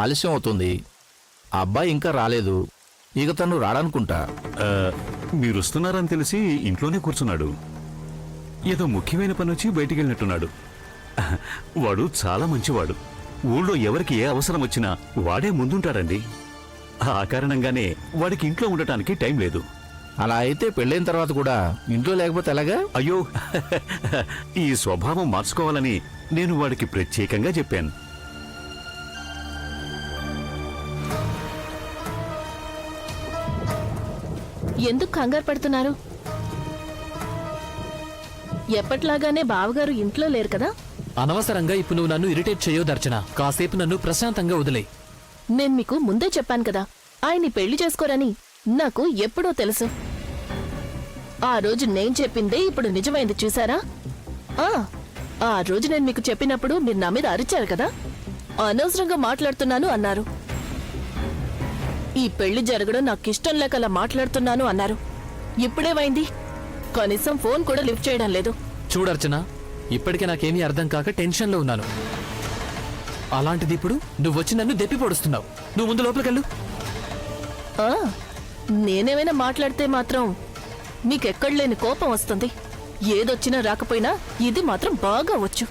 ఆలస్యం అవుతుంది. ఆ అబ్బాయి ఇంకా రాలేదు. ఇక తను రాడనుకుంటా. మీరు వస్తున్నారని తెలిసి ఇంట్లోనే కూర్చున్నాడు. ఏదో ముఖ్యమైన పని వచ్చి బయటికి వెళ్ళినట్టున్నాడు. వాడు చాలా మంచివాడు. ఊళ్ళో ఎవరికి ఏ అవసరం వచ్చినా వాడే ముందుంటాడండి. ఆ కారణంగానే వాడికి ఇంట్లో ఉండటానికి టైం లేదు. అలా అయితే పెళ్ళైన తర్వాత కూడా ఇంట్లో లేకపోతే ఎలాగా? అయ్యో, ఈ స్వభావం మార్చుకోవాలని నేను వాడికి ప్రత్యేకంగా చెప్పాను. ఎందుకు కంగారు పడుతున్నారు? ఎప్పట్లాగానే బావగారు ఇంట్లో లేరు కదా? అనవసరంగా ఇప్పుడు నువ్వు నన్ను ఇరిటేట్ చేయో దర్శన. కాసేపు నన్ను ప్రశాంతంగా వదిలేయ్. నేను మీకు ముందే చెప్పాను కదా, ఆయన్ని పెళ్లి చేసుకోరని. నాకు ఎప్పుడో తెలుసు. ఆ రోజు నేను చెప్పిందే ఇప్పుడు నిజమైంది, చూసారా? ఆ రోజు నేను మీకు చెప్పినప్పుడు మీరు నా మీద అరిచారు కదా, అనవసరంగా మాట్లాడుతున్నాను అన్నారు. ఈ పెళ్లి జరగడం నాకిష్టం లేక అలా మాట్లాడుతున్నాను అన్నారు. ఇప్పుడేమైంది? కనీసం ఫోన్ కూడా లిఫ్ట్ చేయడం లేదు. చూడర్చన, ఇప్పటికే నాకేమీ అర్థం కాక టెన్షన్లో ఉన్నాను. అలాంటిది ఇప్పుడు నువ్వు వచ్చి నన్ను దెప్పి పొడుస్తున్నావు. నువ్వు ముందు లోపలికెళ్ళు. నేనేమైనా మాట్లాడితే మాత్రం మీకెక్కడ లేని కోపం వస్తుంది. ఏదొచ్చినా రాకపోయినా ఇది మాత్రం బాగా వచ్చు.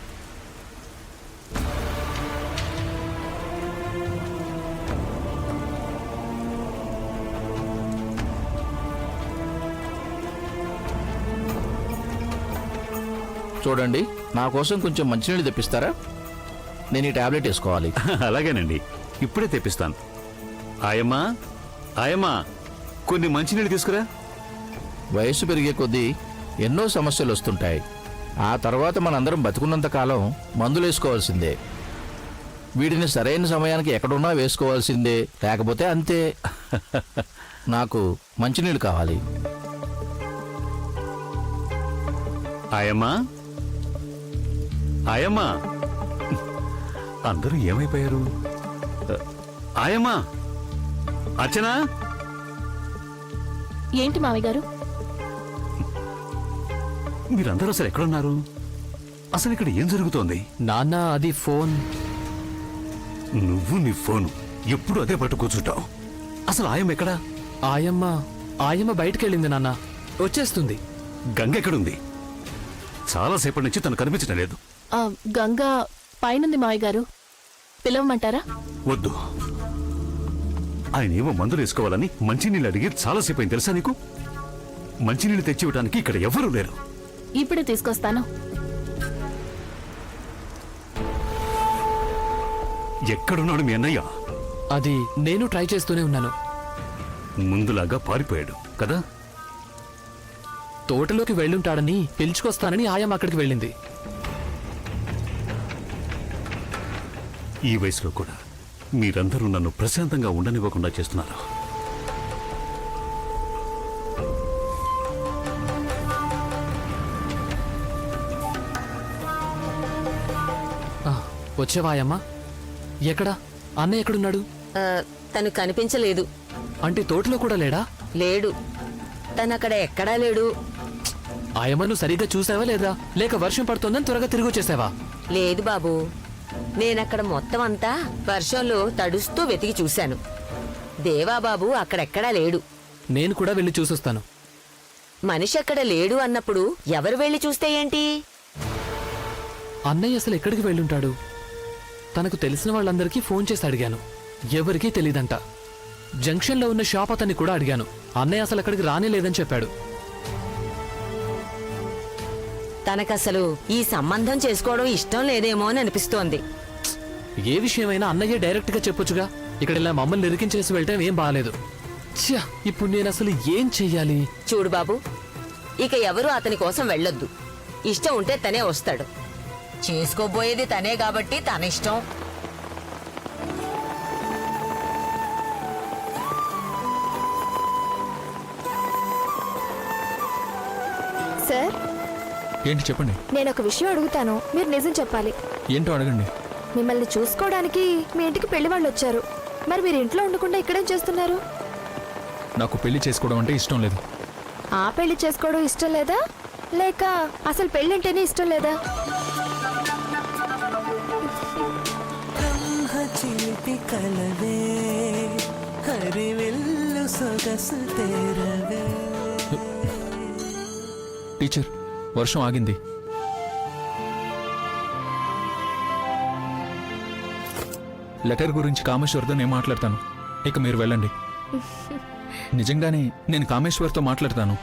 చూడండి, నా కోసం కొంచెం మంచినీళ్ళు తెప్పిస్తారా? నేను ఈ టాబ్లెట్ వేసుకోవాలి. అలాగేనండి, ఇప్పుడే తెప్పిస్తాను. ఆయమ్మా, ఆయమ్మా, కొన్ని మంచినీళ్ళు తీసుకురా. వయసు పెరిగే కొద్దీ ఎన్నో సమస్యలు వస్తుంటాయి. ఆ తర్వాత మనందరం బతుకున్నంత కాలం మందులు వేసుకోవాల్సిందే. వీటిని సరైన సమయానికి ఎక్కడున్నా వేసుకోవాల్సిందే, లేకపోతే అంతే. నాకు మంచినీళ్ళు కావాలి. ఆయమ్మా, ఆయమ్మా, అందరూ ఏమైపోయారు? ఆయమ్మా, అర్చన, ఏంటి మావయ్య గారు? మీరందరూ అసలు ఎక్కడున్నారు? అసలు ఇక్కడ ఏం జరుగుతోంది? నాన్న, అది ఫోన్. నువ్వు నీ ఫోను ఎప్పుడు అదే పట్టు కూర్చుంటావు. అసలు ఆయమ్మ ఎక్కడా? ఆయమ్మ బయటకెళ్ళింది నాన్న, వచ్చేస్తుంది. గంగ ఎక్కడుంది? చాలాసేపటి నుంచి తను కనిపించడం లేదు. గంగా పైనుంది మావయ్య గారు, పిలవమంటారా? వద్దు, ఆయన ఏమో మందులు వేసుకోవాలని మంచినీళ్ళు అడిగి చాలాసేపు అయింది తెలుసా నీకు? మంచినీళ్ళు తెచ్చివ్వడానికి ఇక్కడ ఎవరూ లేరు. ఇప్పుడే తీసుకొస్తాను. ఎక్కడున్నాడు మీ అన్నయ్య? అది నేను ట్రై చేస్తూనే ఉన్నాను. ముందులాగా పారిపోయాడు కదా? తోటలోకి వెళ్ళుంటాడని పిలుచుకొస్తానని ఆయమ్మ అక్కడికి వెళ్ళింది. ఈ వయసులో కూడా మీరందరూ నన్ను ప్రశాంతంగా ఉండనివ్వకుండా చేస్తున్నారు. వచ్చేవాయమ్మా? ఎక్కడా? అన్నయ్య ఎక్కడున్నాడు? తను కనిపించలేదు. అంటే తోటలో కూడా లేడా? లేడు, తనక్కడ ఎక్కడా లేడు. ఆయమ్మను సరిగ్గా చూసావా లేదా? లేక వర్షం పడుతోందని త్వరగా తిరిగి వచ్చేసావా? లేదు బాబు, నేనక్కడ మొత్తం అంతా వర్షంలో తడుస్తూ వెతికి చూశాను. దేవాబాబు అక్కడెక్కడా లేడు. నేను కూడా వెళ్ళి చూసొస్తాను. మనిషి అక్కడ లేడు అన్నప్పుడు ఎవరు వెళ్ళి చూస్తే ఏంటి? అన్నయ్య అసలు ఎక్కడికి వెళ్ళుంటాడు? తనకు తెలిసిన వాళ్ళందరికీ ఫోన్ చేసి అడిగాను, ఎవరికీ తెలీదంట. జంక్షన్లో ఉన్న షాప్ అతన్ని కూడా అడిగాను, అన్నయ్య అసలు అక్కడికి రానేలేదని చెప్పాడు. తనకసలు ఈ సంబంధం చేసుకోవడం ఇష్టం లేదేమో అని అనిపిస్తోంది. ఏ విషయమైనా అన్నయ్య డైరెక్ట్ గా చెప్పొచ్చుగా. ఇక్కడ ఇలా మమ్మల్ని ఇరికించేసి వెళ్ళటం ఏం బాగాలేదు. ఇప్పుడు నేను అసలు ఏం చెయ్యాలి? చూడు బాబు, ఇక ఎవరు అతని కోసం వెళ్ళొద్దు. ఇష్టం ఉంటే తనే వస్తాడు. చేసుకోబోయేది తనే కాబట్టి తన ఇష్టం. సార్, ఏంటి చెప్పండి. నేను ఒక విషయం అడుగుతాను, మీరు నిజం చెప్పాలి. ఏంటో అడగండి. మిమ్మల్ని చూసుకోవడానికి మీ ఇంటికి పెళ్లి వాళ్ళు వచ్చారు. మరి మీరు ఇంట్లో ఉండకుండా ఇక్కడేం చేస్తున్నారు? నాకు పెళ్లి చేసుకోవడం అంటే ఇష్టం లేదు. ఆ పెళ్లి చేసుకోవడం ఇష్టం లేదా, లేక అసలు పెళ్లి అంటేనే ఇష్టం లేదా? చిలిపి కలవే హరివిల్లు సొగసు తేరవే. టీచర్, వర్షం ఆగింది. లెటర్ గురించి కామేశ్వర్తో నేను మాట్లాడతాను. ఇక మీరు వెళ్ళండి. నిజంగానే నేను కామేశ్వర్తో మాట్లాడతాను.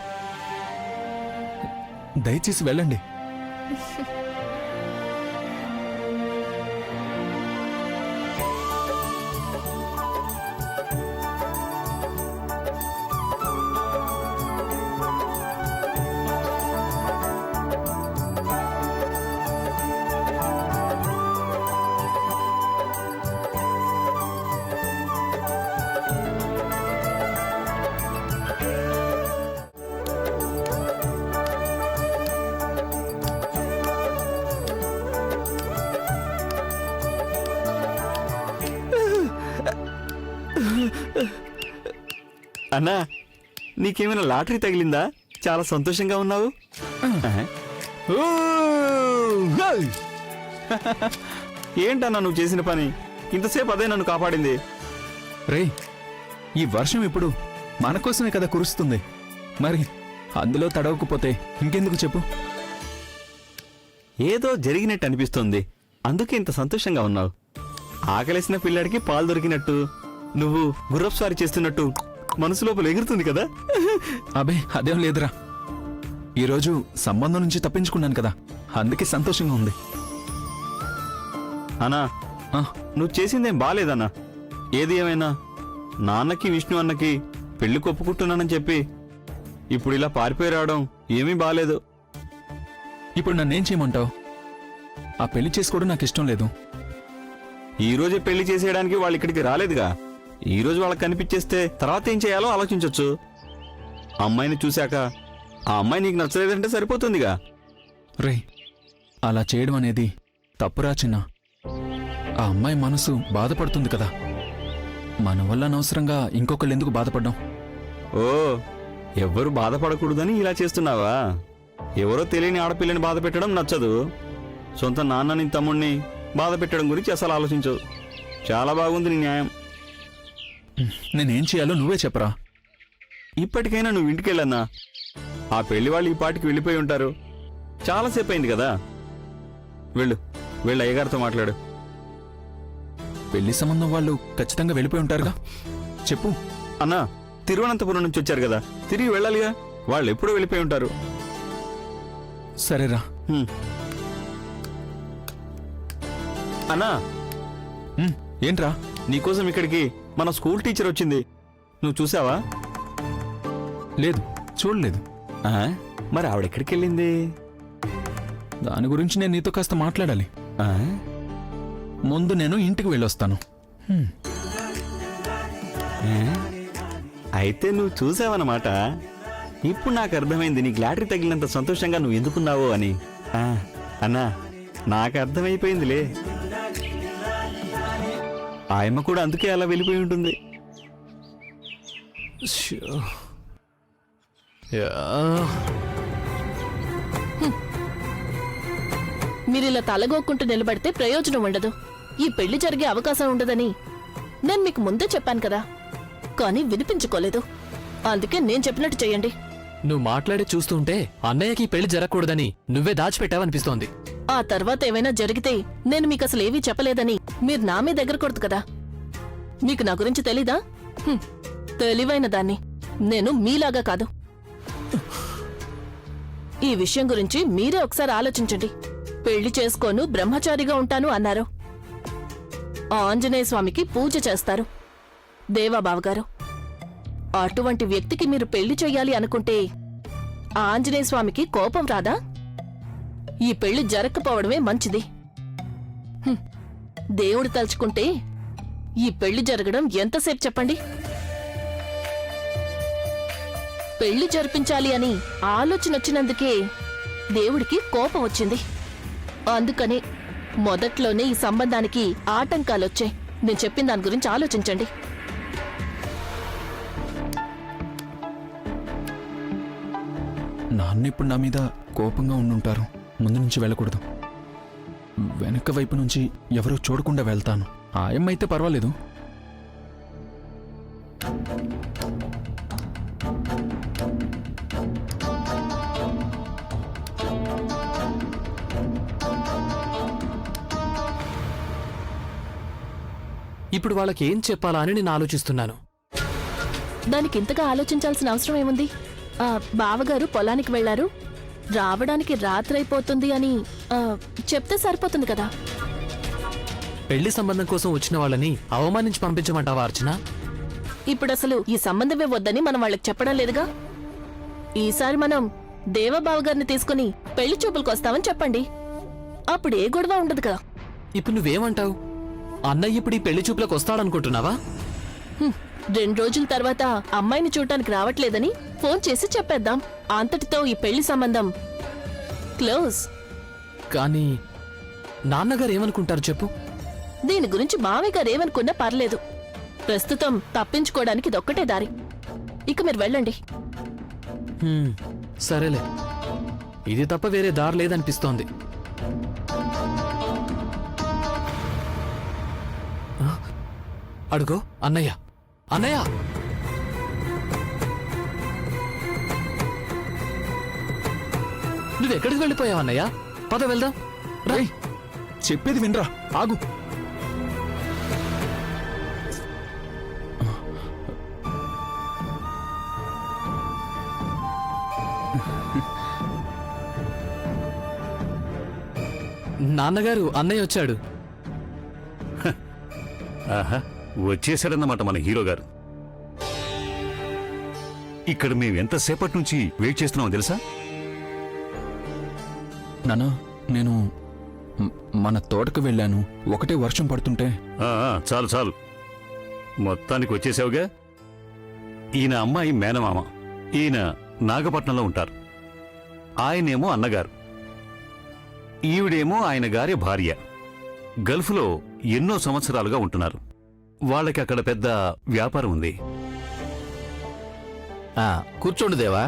దయచేసి వెళ్ళండి. అన్నా, నీకేమైనా లాటరీ తగిలిందా? చాలా సంతోషంగా ఉన్నావు. ఏంటన్నా నువ్వు చేసిన పని? ఇంతసేపు అదే నన్ను కాపాడింది. రే, ఈ వర్షం ఇప్పుడు మన కోసమే కదా కురుస్తుంది. మరి అందులో తడవకపోతే ఇంకెందుకు చెప్పు? ఏదో జరిగినట్టు అనిపిస్తోంది, అందుకే ఇంత సంతోషంగా ఉన్నావు. ఆకలేసిన పిల్లాడికి పాలు దొరికినట్టు, నువ్వు గుర్రపు స్వారీ చేస్తున్నట్టు మనసు లోపల ఎగురుతుంది కదా. అబే, అదేం లేదురా. ఈరోజు సంబంధం నుంచి తప్పించుకున్నాను కదా, అందుకే సంతోషంగా ఉంది. అన్నా, ఆ, నువ్వు చేసిందేం బాలేదన్నా. ఏది ఏమైనా నాన్నకి విష్ణు అన్నకి పెళ్లి కొప్పుకుంటున్నానని చెప్పి ఇప్పుడు ఇలా పారిపోయి రావడం ఏమీ బాలేదు. ఇప్పుడు నన్నేం చేయమంటావు? ఆ పెళ్లి చేసుకోవడం నాకు ఇష్టం లేదు. ఈ రోజే పెళ్లి చేసేయడానికి వాళ్ళు ఇక్కడికి రాలేదుగా. ఈ రోజు వాళ్ళకి కనిపించేస్తే తర్వాత ఏం చేయాలో ఆలోచించొచ్చు. అమ్మాయిని చూశాక ఆ అమ్మాయి నీకు నచ్చలేదంటే సరిపోతుందిగా. రే, అలా చేయడం అనేది తప్పురా చిన్న. ఆ అమ్మాయి మనసు బాధపడుతుంది కదా. మన వల్ల అనవసరంగా ఇంకొకళ్ళు ఎందుకు బాధపడ్డాం? ఓ, ఎవ్వరు బాధపడకూడదని ఇలా చేస్తున్నావా? ఎవరో తెలియని ఆడపిల్లని బాధ పెట్టడం నచ్చదు. సొంత నాన్నని తమ్ముణ్ణి బాధ పెట్టడం గురించి అసలు ఆలోచించవు. చాలా బాగుంది నీ న్యాయం. నేనేం చేయాలో నువ్వే చెప్పరా. ఇప్పటికైనా నువ్వు ఇంటికెళ్ళన్నా. ఆ పెళ్లి వాళ్ళు ఈ పాటికి వెళ్ళిపోయి ఉంటారు. చాలాసేపు అయింది కదా. వెళ్ళు, వెళ్ళి అయ్యగారితో మాట్లాడు. పెళ్లి సంబంధం వాళ్ళు ఖచ్చితంగా వెళ్ళిపోయి ఉంటారుగా. చెప్పు. అన్నా, తిరువనంతపురం నుంచి వచ్చారు కదా, తిరిగి వెళ్ళాలిగా. వాళ్ళు ఎప్పుడూ వెళ్ళిపోయి ఉంటారు. సరేరా. హ్మ్. అన్నా, ఏంట్రా? నీకోసం ఇక్కడికి మన స్కూల్ టీచర్ వచ్చింది. నువ్వు చూసావా? లేదు, చూడలేదు. ఆ, మరి ఆవిడెక్కడికి వెళ్ళింది? దాని గురించి నేను నీతో కాస్త మాట్లాడాలి. ఆ? ముందు నేను ఇంటికి వెళ్ళొస్తాను. అయితే నువ్వు చూసావన్నమాట. ఇప్పుడు నాకు అర్థమైంది నీకు లాటరీ తగిలినంత సంతోషంగా నువ్వు ఎందుకున్నావో అని. అన్నా, నాకు అర్థమైపోయిందిలే. ఆయమ్మ కూడా అందుకే అలా వెళ్ళిపోయి ఉంటుంది. మీరిలా తలగొక్కుంటూ నిలబడితే ప్రయోజనం ఉండదు. ఈ పెళ్లి జరిగే అవకాశం ఉండదని నేను మీకు ముందే చెప్పాను కదా, కానీ వినిపించుకోలేదు. అందుకే నేను చెప్పినట్టు చెయ్యండి. నువ్వు మాట్లాడి చూస్తుంటే అన్నయ్యకి ఈ పెళ్లి జరగకూడదని నువ్వే దాచిపెట్టావనిపిస్తోంది. ఆ తర్వాత ఏమైనా జరిగితే నేను మీకు అసలు ఏవీ చెప్పలేదని మీరు నా మీద దగ్గర కొడదు కదా. మీకు నా గురించి తెలీదా? తెలివైన దాన్ని. నేను మీలాగా కాదు. ఈ విషయం గురించి మీరే ఒకసారి ఆలోచించండి. పెళ్లి చేసుకోను, బ్రహ్మచారిగా ఉంటాను అన్నారు. ఆంజనేయ స్వామికి పూజ చేస్తారు దేవాబావగారు. అటువంటి వ్యక్తికి మీరు పెళ్లి చెయ్యాలి అనుకుంటే ఆంజనేయ స్వామికి కోపం రాదా? ఈ పెళ్లి జరగకపోవడమే మంచిది. దేవుడు తలుచుకుంటే ఈ పెళ్లి జరగడం ఎంతసేపు చెప్పండి. పెళ్లి జరిపించాలి అని ఆలోచన వచ్చినందుకే దేవుడికి కోపం వచ్చింది. అందుకనే మొదట్లోనే ఈ సంబంధానికి ఆటంకాలొచ్చాయి. నేను చెప్పిన దాని గురించి ఆలోచించండి. నాన్న ఇప్పుడు నా మీద కోపంగా ఉండుంటారు. ముందు నుంచి వెళ్ళకూడదు. వెనక వైపు నుంచి ఎవరో చూడకుండా వెళ్తాను. ఆయమ్మ అయితే పర్వాలేదు. ఇప్పుడు వాళ్ళకి ఏం చెప్పాలా అని నేను ఆలోచిస్తున్నాను. దానికి ఇంతగా ఆలోచించాల్సిన అవసరం ఏముంది? బావగారు పొలానికి వెళ్లారు, రావడానికి రాత్రైపోతుంది అని చెప్తే సరిపోతుంది కదా. పెళ్లి సంబంధం కోసం వచ్చిన వాళ్ళని అవమానించి పంపించమంటావా అర్చన? ఇప్పుడు అసలు ఈ సంబంధమే వద్దని మనం వాళ్ళకి చెప్పడం లేదుగా. ఈసారి మనం దేవబావగారిని తీసుకుని పెళ్లి చూపులకు వస్తామని చెప్పండి. అప్పుడు ఏ గొడవ ఉండదు కదా. ఇప్పుడు నువ్వేమంటావు? అన్నయ్య ఇప్పుడు ఈ పెళ్లి చూపులకు వస్తాడనుకుంటున్నావా? 2 రోజుల తర్వాత అమ్మాయిని చూడటానికి రావట్లేదని ఫోన్ చేసి చెప్పేద్దాం. అంతటితో ఈ పెళ్లి సంబంధం క్లోజ్. కానీ నాన్నగారు ఏమనుకుంటారు చెప్పు? దీని గురించి మావయ్య గారు ఏమనుకున్నా పర్లేదు. ప్రస్తుతం తప్పించుకోవడానికి ఇదొక్కటే దారి. ఇక మీరు వెళ్ళండి. సరేలే, ఇది తప్ప వేరే దారి లేదనిపిస్తోంది. అడుగో అన్నయ్య, అన్నయ్య! నువ్వెక్కడికి వెళ్ళిపోయావు అన్నయ్య? పద వెళ్దాం. రేయ్, చెప్పేది వినరా, ఆగు. నాన్నగారు, అన్నయ్య వచ్చాడు. ఆహా, వచ్చేసాడన్నమాట మన హీరో గారు. ఇక్కడ మేము ఎంతసేపటి నుంచి వెయిట్ చేస్తున్నామో తెలుసా? నాన్న, నేను మన తోటకు వెళ్ళాను. ఒకటే వర్షం పడుతుంటే. చాలు చాలు, మొత్తానికి వచ్చేసావుగా. ఈయన అమ్మాయి మేనమామ, ఈయన నాగపట్నంలో ఉంటారు. ఆయనేమో అన్నగారు, ఈవిడేమో ఆయన గారి భార్య. గల్ఫ్లో ఎన్నో సంవత్సరాలుగా ఉంటున్నారు. వాళ్ళకి అక్కడ పెద్ద వ్యాపారం ఉంది. కూర్చోండి దేవా.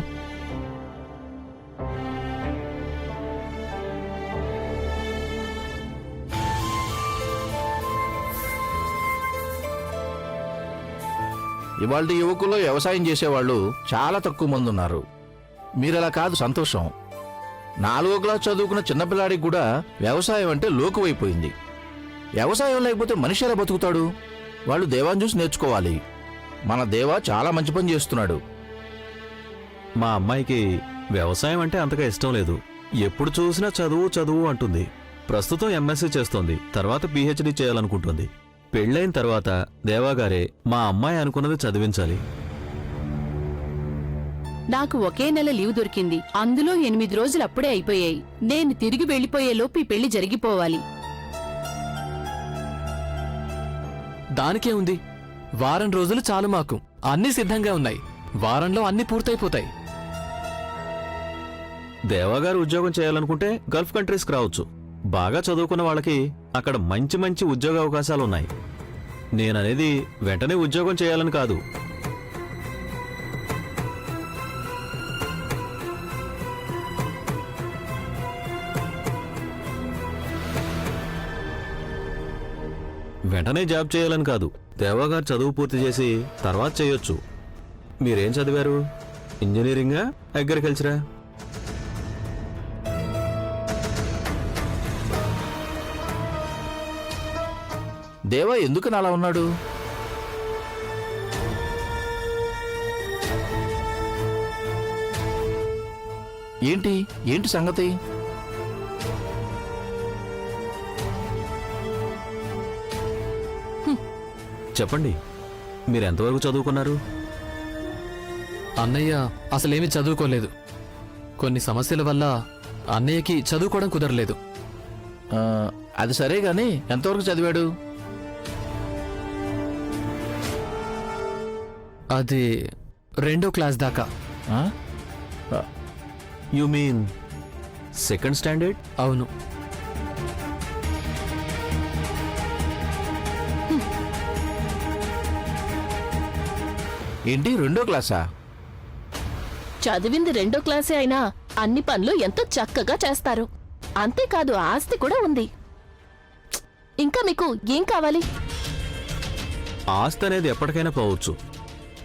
ఇవాళ యువకుల్లో వ్యవసాయం చేసేవాళ్ళు చాలా తక్కువ మంది ఉన్నారు. మీరలా కాదు, సంతోషం. 4వ క్లాస్ చదువుకున్న చిన్నపిల్లాడికి కూడా వ్యవసాయం అంటే లోకువైపోయింది. వ్యవసాయం లేకపోతే మనిషి ఎలా బతుకుతాడు? వాళ్ళు దేవాన్ని చూసి నేర్చుకోవాలి. మన దేవా చాలా మంచి పని చేస్తున్నాడు. మా అమ్మాయికి వ్యవసాయం అంటే అంతగా ఇష్టం లేదు. ఎప్పుడు చూసినా చదువు చదువు అంటుంది. ప్రస్తుతం ఎంఎస్సీ చేస్తోంది, తర్వాత పిహెచ్డీ చేయాలనుకుంటుంది. పెళ్ళైన తర్వాత దేవాగారే మా అమ్మాయి అనుకున్నది చదివించాలి. నాకు ఒకే నెల లీవ్ దొరికింది. అందులో 8 రోజులు అప్పుడే అయిపోయాయి. నేను తిరిగి వెళ్లిపోయేలోపు ఈ పెళ్లి జరిగిపోవాలి. దానికే ఉంది, వారం రోజులు చాలు మాకు. అన్నీ సిద్ధంగా ఉన్నాయి. వారంలో అన్నీ పూర్తయిపోతాయి. దేవాగారు ఉద్యోగం చేయాలనుకుంటే గల్ఫ్ కంట్రీస్కి రావచ్చు. బాగా చదువుకున్న వాళ్ళకి అక్కడ మంచి మంచి ఉద్యోగ అవకాశాలున్నాయి. నేననేది వెంటనే ఉద్యోగం చేయాలని కాదు. వెంటనే జాబ్ చేయాలని కాదు. దేవాగారు చదువు పూర్తి చేసి తర్వాత చేయొచ్చు. మీరేం చదివారు? ఇంజనీరింగా, అగ్రికల్చరా? దేవా ఎందుకని అలా ఉన్నాడు? ఏంటి ఏంటి సంగతి? చెప్పండి, మీరెంతవరకు చదువుకున్నారు? అన్నయ్య అసలేమీ చదువుకోలేదు. కొన్ని సమస్యల వల్ల అన్నయ్యకి చదువుకోవడం కుదరలేదు. అది సరే గాని ఎంతవరకు చదివాడు? అది 2వ క్లాస్ దాకా. You mean second standard? అవును. ఏంటి 2వ క్లాసా? చదివింది 2వ క్లాసే అయినా అన్ని పనులు ఎంతో చక్కగా చేస్తారు. అంతేకాదు, ఆస్తి కూడా ఉంది. ఇంకా మీకు ఏం కావాలి? ఆస్తి అనేది ఎప్పటికైనా పోవచ్చు,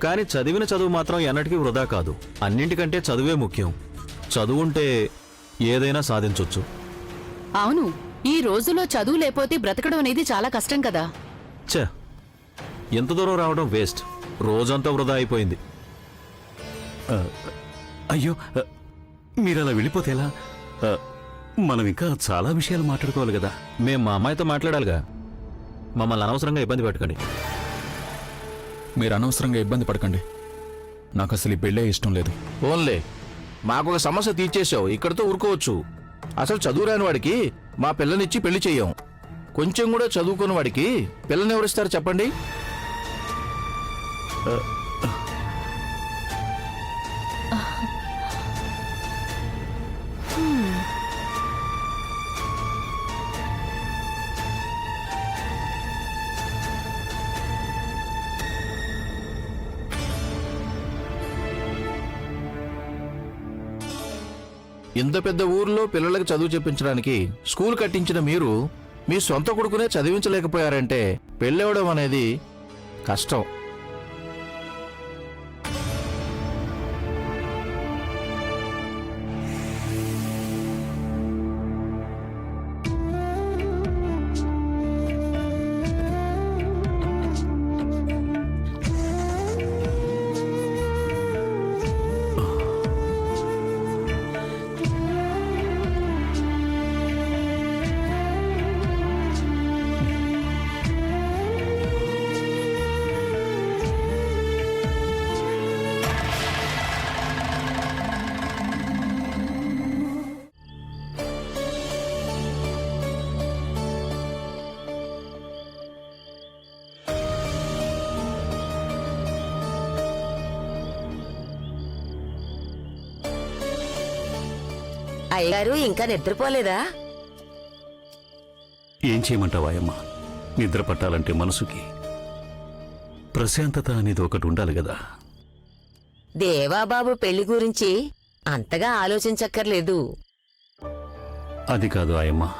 కానీ చదివిన చదువు మాత్రం ఎన్నటికీ వృధా కాదు. అన్నింటికంటే చదువే ముఖ్యం. చదువుంటే ఏదైనా సాధించొచ్చు. అవును, ఈ రోజుల్లో చదువు లేకపోతే బ్రతకడం అనేది చాలా కష్టం కదా. ఛే, ఎంత దూరం రావడం వేస్ట్. రోజంతా వృధా అయిపోయింది. అయ్యో, మీరు అలా వెళ్ళిపోతే ఎలా? మనం ఇంకా చాలా విషయాలు మాట్లాడుకోవాలి కదా. మేం మా అమ్మాయితో మాట్లాడాలిగా. మమ్మల్ని అనవసరంగా ఇబ్బంది పెట్టకండి. మీరు అనవసరంగా ఇబ్బంది పడకండి. నాకు అసలు ఈ పెళ్ళే ఇష్టం లేదు. ఓన్లే మాకు ఒక సమస్య తీర్చేసావు, ఇక్కడితో ఊరుకోవచ్చు. అసలు చదువురాని వాడికి మా పిల్లనిచ్చి పెళ్లి చెయ్యం. కొంచెం కూడా చదువుకున్న వాడికి పిల్లని ఎవరిస్తారు చెప్పండి? ఇంత పెద్ద ఊర్లో పిల్లలకు చదువు చెప్పించడానికి స్కూల్ కట్టించిన మీరు మీ సొంత కొడుకునే చదివించలేకపోయారంటే పెళ్ళవడం అనేది కష్టం. అయ్యగారు ఇంకా నిద్రపోలేదా? ఏం చేయమంటావాయమ్మా? నిద్ర పట్టాలంటే మనసుకి ప్రశాంతత అనేది ఒకటి ఉండాలి కదా. దేవాబాబు పెళ్లి గురించి అంతగా ఆలోచించక్కర్లేదు. అది కాదు ఆయమ్మా,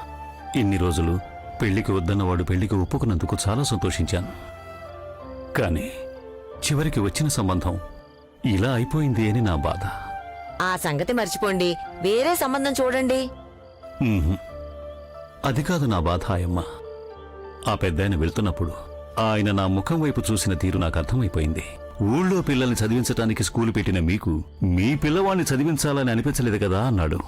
ఇన్ని రోజులు పెళ్లికి వద్దన్నవాడు పెళ్లికి ఒప్పుకున్నందుకు చాలా సంతోషించాను. కానీ చివరికి వచ్చిన సంబంధం ఇలా అయిపోయింది అని నా బాధ. ఆ సంగతి మర్చిపోండి, వేరే సంబంధం చూడండి. అది కాదు నా బాధ ఆయమ్మా. ఆ పెద్దాయన వెళ్తున్నప్పుడు ఆయన నా ముఖం వైపు చూసిన తీరు నాకు అర్థమైపోయింది. ఊళ్ళో పిల్లల్ని చదివించటానికి స్కూలు పెట్టిన మీకు మీ పిల్లవాణ్ణి చదివించాలని అనిపించలేదు కదా అన్నాడు.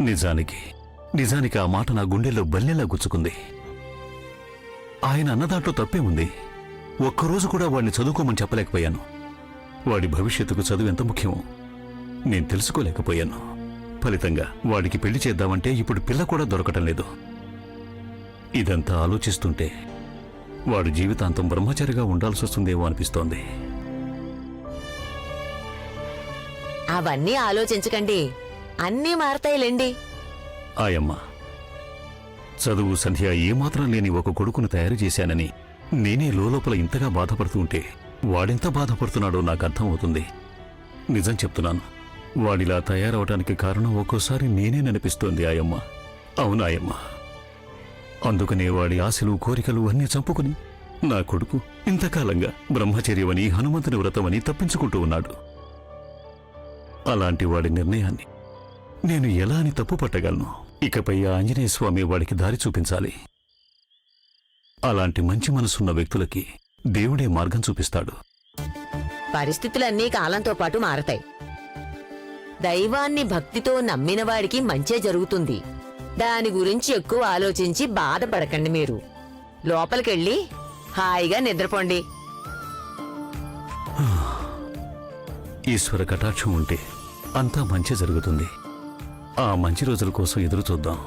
నిజానికి ఆ మాట నా గుండెల్లో బల్లెలా గుచ్చుకుంది. ఆయన అన్న దాంట్లో తప్పే ఉంది. ఒక్కరోజు కూడా వాడిని చదువుకోమని చెప్పలేకపోయాను. వాడి భవిష్యత్తుకు చదువు ఎంత ముఖ్యమో నేను తెలుసుకోలేకపోయాను. ఫలితంగా వాడికి పెళ్లి చేద్దామంటే ఇప్పుడు పిల్ల కూడా దొరకటం లేదు. ఇదంతా ఆలోచిస్తుంటే వాడు జీవితాంతం బ్రహ్మచారిగా ఉండాల్సి వస్తుందేమో అనిపిస్తోంది. అవన్నీ ఆలోచించకండి, అన్నీ మారతాయిలేండి. ఆయమ్మా, చదువు సంధ్య ఏమాత్రం లేని ఒక కొడుకును తయారు చేశానని నేనే లోపల ఇంతగా బాధపడుతూ ఉంటే వాడెంత బాధపడుతున్నాడో నాకు అర్థమవుతుంది. నిజం చెప్తున్నాను, వాడిలా తయారవటానికి కారణం ఒక్కోసారి నేనేననిపిస్తోంది ఆయమ్మ. అవునాయమ్మా, అందుకనే వాడి ఆశలు కోరికలు అన్నీ చంపుకుని నా కొడుకు ఇంతకాలంగా బ్రహ్మచర్యమని హనుమంతుని వ్రతమని తప్పించుకుంటూ ఉన్నాడు. అలాంటి వాడి నిర్ణయాన్ని నేను ఎలా అని తప్పు పట్టగలను? ఇకపై ఆ ఆంజనేయ స్వామి వాడికి దారి చూపించాలి. అలాంటి మంచి మనసున్న వ్యక్తులకి దేవుడే మార్గం చూపిస్తాడు. పరిస్థితులన్నీ కాలంతో పాటు మారతాయి. దైవాన్ని భక్తితో నమ్మిన వాడికి మంచే జరుగుతుంది. దాని గురించి ఎక్కువ ఆలోచించి బాధపడకండి. మీరు లోపలికెళ్ళి హాయిగా నిద్రపోండి. ఈశ్వర కటాక్షం ఉంటే అంతా మంచి జరుగుతుంది. ఆ మంచి రోజుల కోసం ఎదురు చూద్దాం.